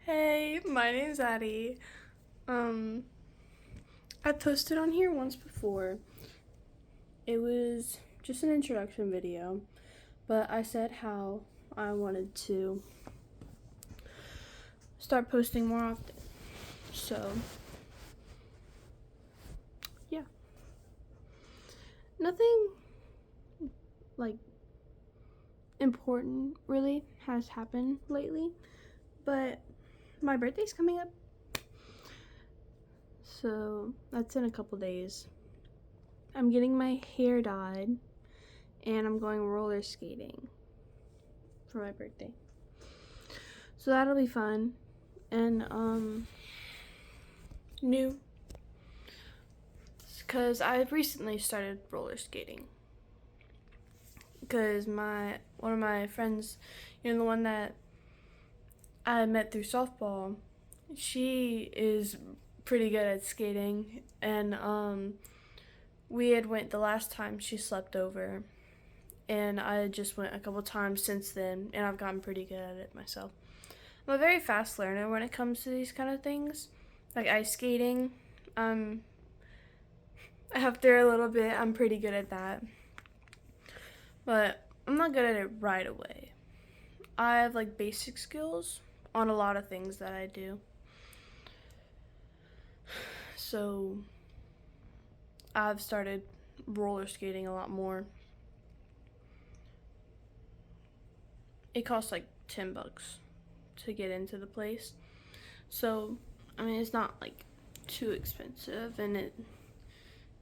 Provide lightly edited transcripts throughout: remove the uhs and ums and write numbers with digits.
Hey, my name's Addie. Um, I posted on here once before. It was just an introduction video, but I said how I wanted to start posting more often. So, yeah. Nothing like important really has happened lately, but my birthday's coming up. So, that's in a couple days. I'm getting my hair dyed and I'm going roller skating for my birthday. So that'll be fun. And new, because I've recently started roller skating. Because one of my friends, the one that I met through softball, she is pretty good at skating, and we had went the last time she slept over, and I just went a couple times since then, and I've gotten pretty good at it myself. I'm a very fast learner when it comes to these kind of things, like ice skating. After a little bit, I'm pretty good at that, but I'm not good at it right away. I have like basic skills on a lot of things that I do. So I've started roller skating a lot more. It costs like $10 to get into the place. So, it's not like too expensive, and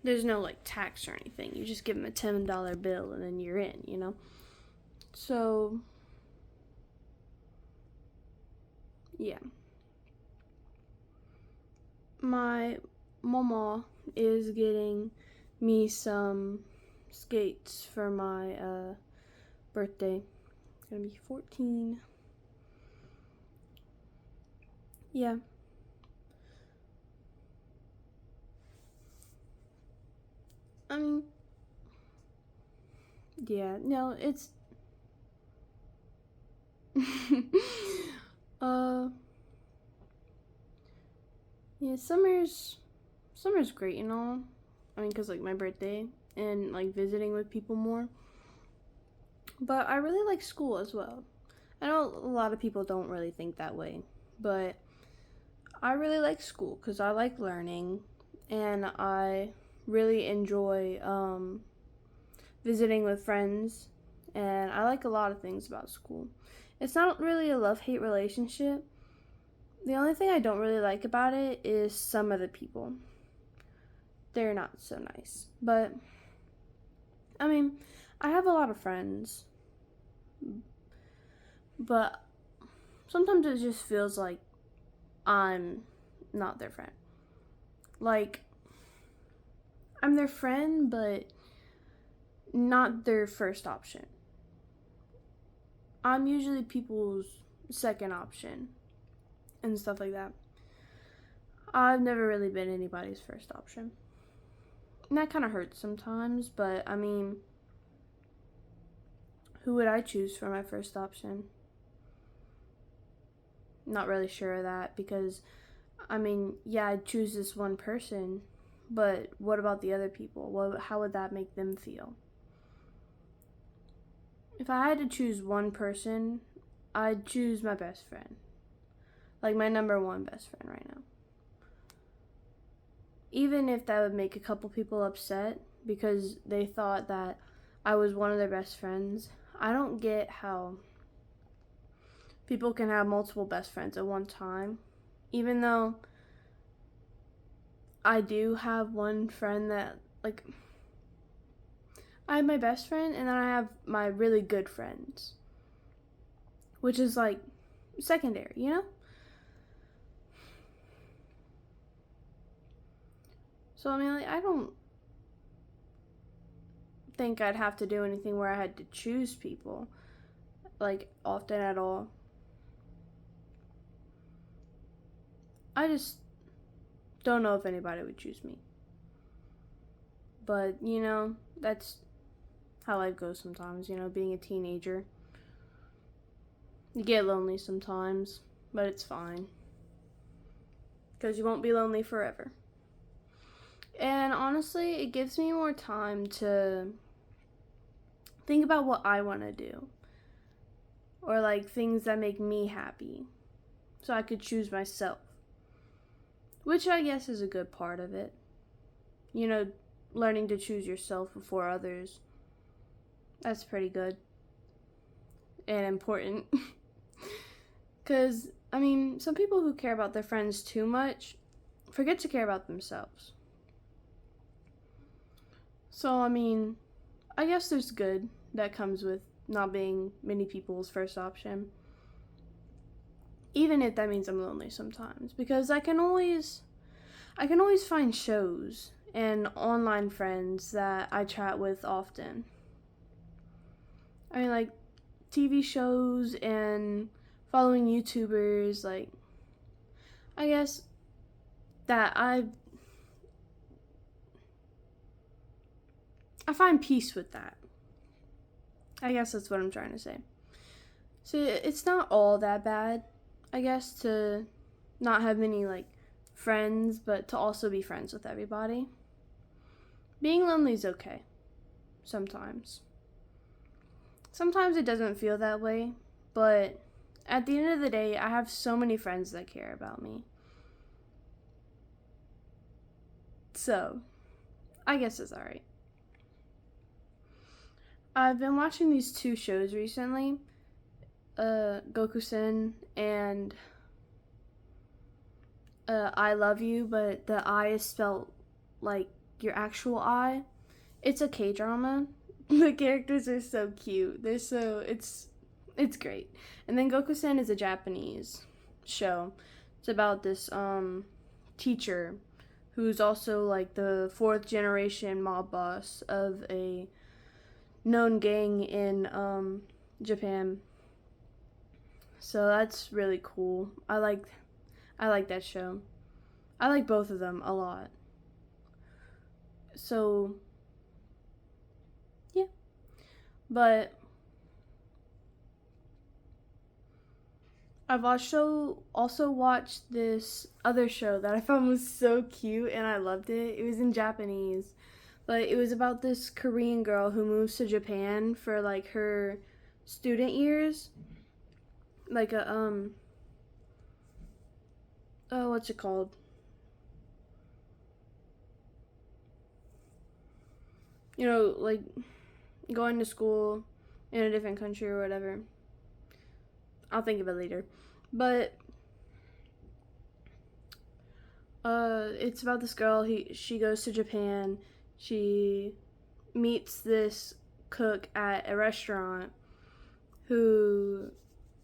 there's no like tax or anything. You just give them a $10 bill and then you're in. So, yeah. My mama is getting me some skates for my birthday. It's gonna be 14. Yeah. I mean, yeah, no, it's uh yeah, summer's great and all. Cuz like my birthday and like visiting with people more. But I really like school as well. I know a lot of people don't really think that way, but I really like school cuz I like learning, and I really enjoy visiting with friends, and I like a lot of things about school. It's not really a love-hate relationship. The only thing I don't really like about it is some of the people. They're not so nice. But, I mean, I have a lot of friends, but sometimes it just feels like I'm not their friend. Like, I'm their friend, but not their first option. I'm usually people's second option and stuff like that. I've never really been anybody's first option. And that kind of hurts sometimes, but who would I choose for my first option? Not really sure of that because, yeah, I'd choose this one person, but what about the other people? How would that make them feel? If I had to choose one person, I'd choose my best friend. Like my number one best friend right now. Even if that would make a couple people upset because they thought that I was one of their best friends, I don't get how people can have multiple best friends at one time. Even though I do have one friend that, like, I have my best friend and then I have my really good friends, which is like secondary. So, I don't think I'd have to do anything where I had to choose people, like, often at all. I just don't know if anybody would choose me. But, that's how life goes sometimes, being a teenager. You get lonely sometimes. but it's fine. Because you won't be lonely forever. And honestly, it gives me more time to think about what I want to do. Or like things that make me happy. So I could choose myself. Which I guess is a good part of it. You know, learning to choose yourself before others. That's pretty good. And important. Because, I mean, some people who care about their friends too much forget to care about themselves. So, I mean, I guess there's good that comes with not being many people's first option. Even if that means I'm lonely sometimes. Because I can always find shows and online friends that I chat with often. I mean, like, TV shows and following YouTubers, like, I guess that I find peace with that. I guess that's what I'm trying to say. So it's not all that bad, I guess, to not have many, like, friends, but to also be friends with everybody. Being lonely is okay. Sometimes. Sometimes it doesn't feel that way, but at the end of the day, I have so many friends that care about me. So, I guess it's alright. I've been watching these two shows recently, Goku-sen and I Love You, but the I is spelled like your actual I. It's a K-drama. The characters are so cute. It's great. And then Goku-sen is a Japanese show. It's about this teacher who's also like the fourth generation mob boss of a known gang in Japan. So that's really cool. I like that show. I like both of them a lot. So yeah. But I've also watched this other show that I found was so cute and I loved it. It was in Japanese, but it was about this Korean girl who moves to Japan for like her student years. Like a what's it called? You know, like going to school in a different country or whatever. I'll think of it later. But it's about this girl. She goes to Japan. She meets this cook at a restaurant who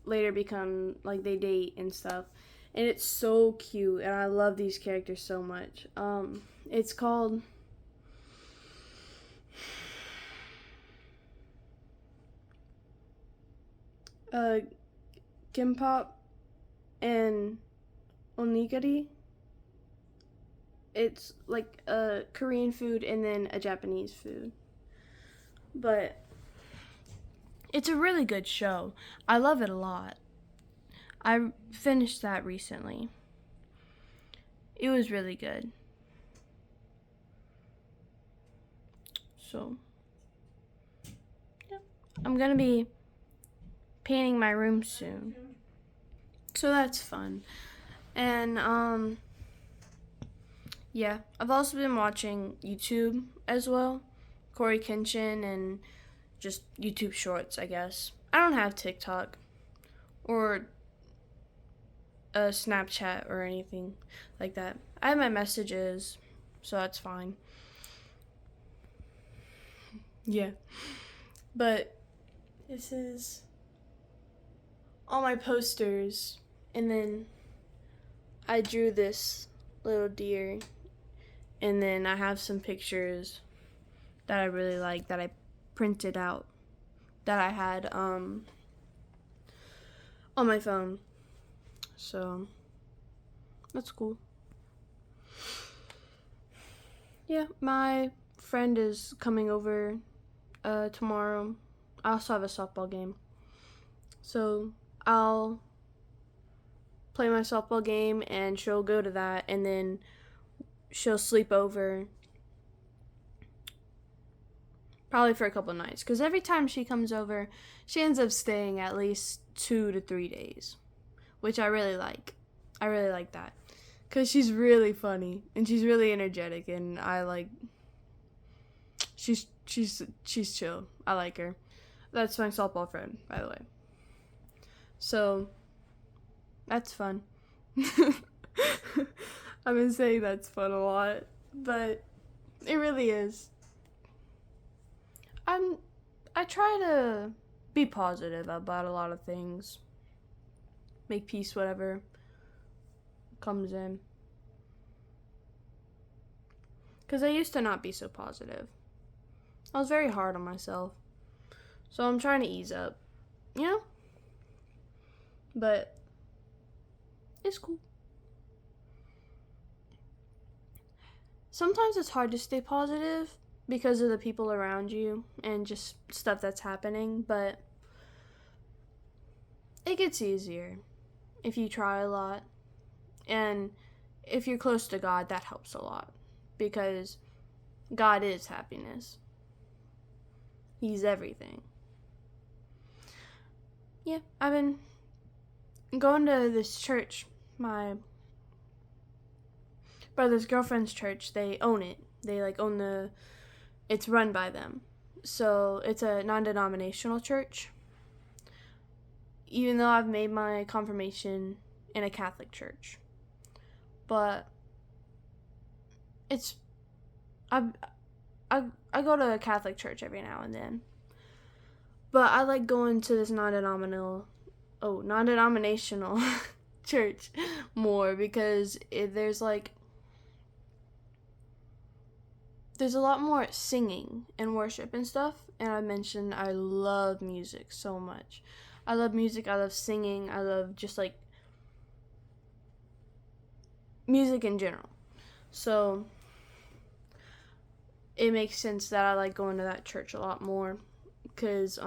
later become like they date and stuff. And it's so cute and I love these characters so much. It's called Kimbap and Onigiri. It's like a Korean food and then a Japanese food. But it's a really good show. I love it a lot. I finished that recently. It was really good. So, yeah. I'm gonna be painting my room soon. So that's fun. And, yeah. I've also been watching YouTube as well. Corey Kenshin and just YouTube shorts, I guess. I don't have TikTok or a Snapchat or anything like that. I have my messages, so that's fine. Yeah. But this is all my posters, and then I drew this little deer, and then I have some pictures that I really like that I printed out that I had on my phone. So that's cool. Yeah, my friend is coming over tomorrow. I also have a softball game. So I'll play my softball game, and she'll go to that, and then she'll sleep over probably for a couple of nights, because every time she comes over, she ends up staying at least 2 to 3 days, which I really like. I really like that, because she's really funny, and she's really energetic, and I like, she's chill. I like her. That's my softball friend, by the way. So, that's fun. I've been saying that's fun a lot, but it really is. I try to be positive about a lot of things. Make peace whatever comes in. Because I used to not be so positive. I was very hard on myself. So I'm trying to ease up. You know? But it's cool. Sometimes it's hard to stay positive because of the people around you and just stuff that's happening, but it gets easier if you try a lot. And if you're close to God, that helps a lot, because God is happiness. He's everything. Yeah, I've been going to this church, my brother's girlfriend's church. They own it. They own it's run by them. So it's a non-denominational church. Even though I've made my confirmation in a Catholic church. But I go to a Catholic church every now and then. But I like going to this non-denominational church more, because there's a lot more singing and worship and stuff. And I mentioned I love music so much. I love music, I love singing, I love just music in general. So it makes sense that I like going to that church a lot more, because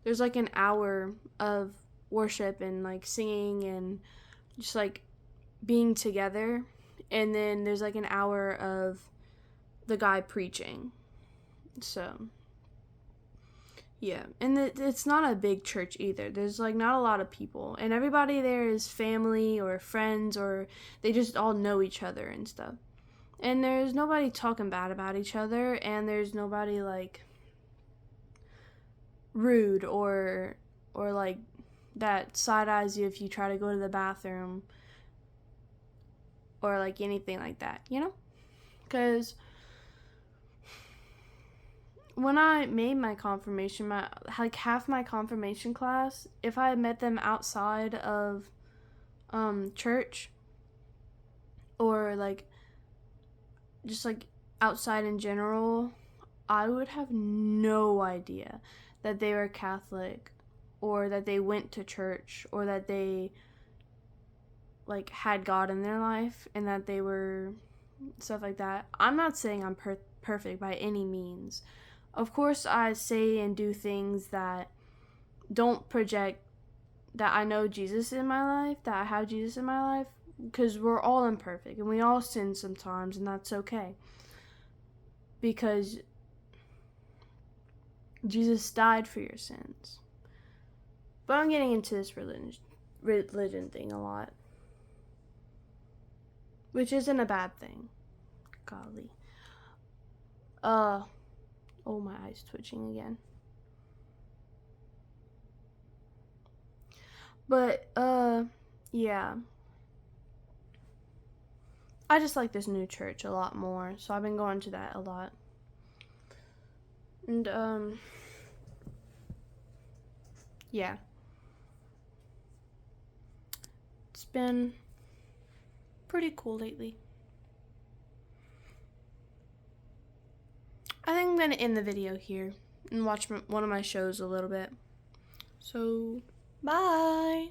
there's an hour of worship and singing and just being together, and then there's an hour of the guy preaching. So yeah, and it's not a big church either. There's not a lot of people, and everybody there is family or friends, or they just all know each other and stuff. And there's nobody talking bad about each other, and there's nobody rude or that side eyes you if you try to go to the bathroom, or anything like that, you know? Because when I made my confirmation, half my confirmation class, if I had met them outside of church, or just outside in general, I would have no idea that they were Catholic, or that they went to church, or that they had God in their life, and that they were stuff like that. I'm not saying I'm perfect by any means. Of course, I say and do things that don't project that I know Jesus in my life, that I have Jesus in my life, because we're all imperfect, and we all sin sometimes, and that's okay. Because Jesus died for your sins. But I'm getting into this religion thing a lot, which isn't a bad thing. Golly. Oh, my eye's twitching again. But, yeah. I just like this new church a lot more, so I've been going to that a lot. And, yeah. It's been pretty cool lately. I think I'm going to end the video here and watch one of my shows a little bit. So, bye!